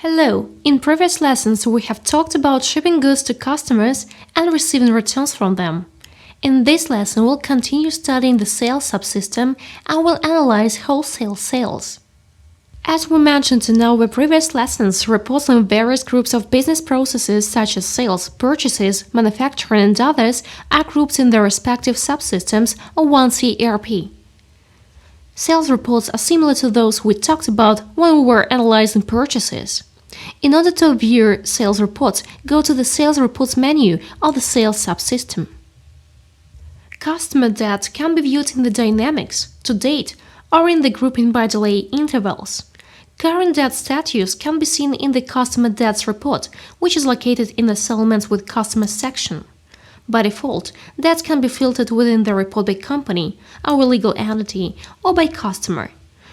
Hello! In previous lessons, we have talked about shipping goods to customers and receiving returns from them. In this lesson, we'll continue studying the sales subsystem and we'll analyze wholesale sales. As we mentioned in our previous lessons, reports on various groups of business processes such as sales, purchases, manufacturing, and others are grouped in their respective subsystems of one ERP. Sales reports are similar to those we talked about when we were analyzing purchases. In order to view sales reports, go to the Sales Reports menu of the Sales subsystem. Customer debt can be viewed in the Dynamics, To Date, or in the Grouping by Delay intervals. Current debt status can be seen in the Customer Debts report, which is located in the Settlements with Customers section. By default, debts can be filtered within the report by company, our legal entity, or by customer.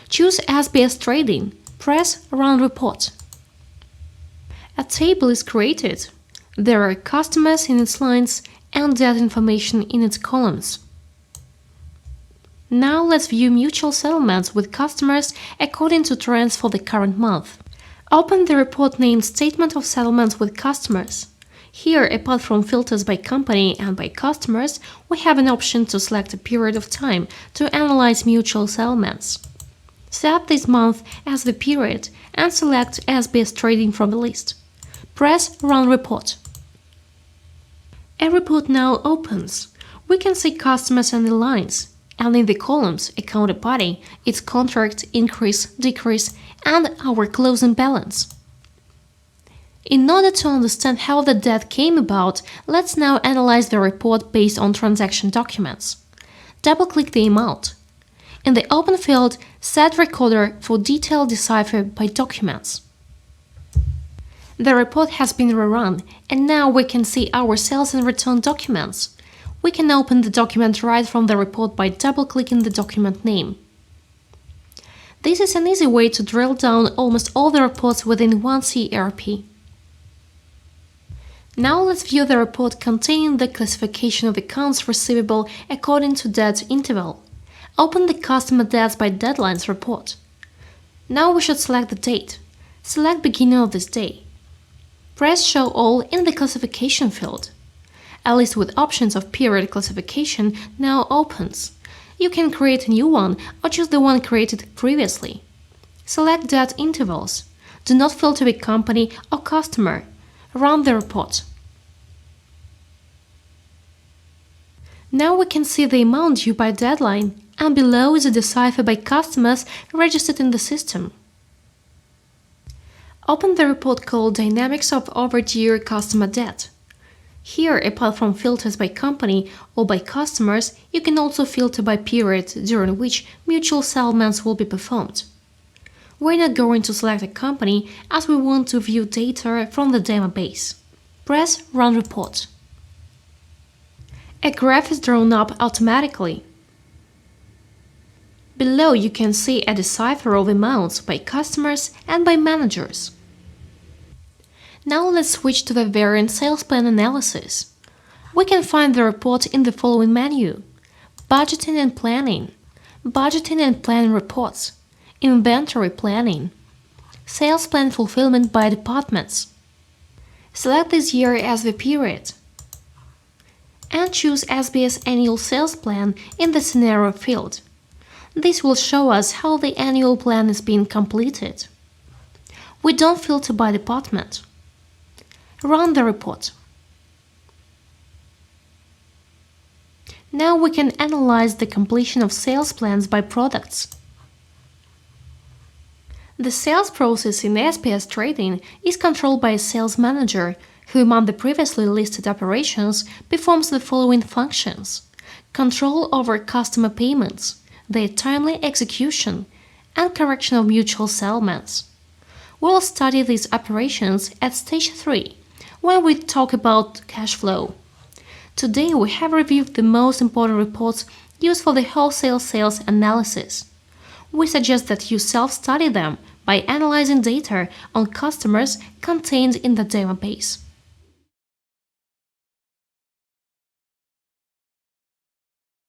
Choose SBS Trading. Press Run Report. A table is created. There are customers in its lines and debt information in its columns. Now let's view mutual settlements with customers according to trends for the current month. Open the report named Statement of Settlements with Customers. Here, apart from filters by company and by customers, we have an option to select a period of time to analyze mutual settlements. Set this month as the period and select SBS Trading from the list. Press Run Report. A report now opens. We can see customers and the lines, and in the columns, a counterparty, its contract, increase, decrease, and our closing balance. In order to understand how the debt came about, let's now analyze the report based on transaction documents. Double-click the amount. In the open field, set Recorder for detailed decipher by documents. The report has been rerun, and now we can see our sales and return documents. We can open the document right from the report by double-clicking the document name. This is an easy way to drill down almost all the reports within one ERP. Now let's view the report containing the classification of accounts receivable according to debt interval. Open the Customer Debts by Deadlines report. Now we should select the date. Select beginning of this day. Press Show All in the classification field. A list with options of period classification now opens. You can create a new one or choose the one created previously. Select Debt Intervals. Do not filter by company or customer. Run the report. Now we can see the amount due by deadline, and below is a decipher by customers registered in the system. Open the report called Dynamics of Overdue Customer Debt. Here, apart from filters by company or by customers, you can also filter by period during which mutual settlements will be performed. We're not going to select a company as we want to view data from the database. Press Run Report. A graph is drawn up automatically. Below you can see a decipher of amounts by customers and by managers. Now let's switch to the variant sales plan analysis. We can find the report in the following menu: Budgeting and Planning, Budgeting and Planning Reports, Inventory Planning, Sales Plan Fulfillment by Departments. Select this year as the period and choose SBS Annual Sales Plan in the Scenario field. This will show us how the annual plan is being completed. We don't filter by department. Run the report. Now we can analyze the completion of sales plans by products. The sales process in SBS Trading is controlled by a sales manager who, among the previously listed operations, performs the following functions: control over customer payments, their timely execution, and correction of mutual settlements. We'll study these operations at Stage 3, when we talk about cash flow. Today we have reviewed the most important reports used for the wholesale sales analysis. We suggest that you self-study them by analyzing data on customers contained in the database.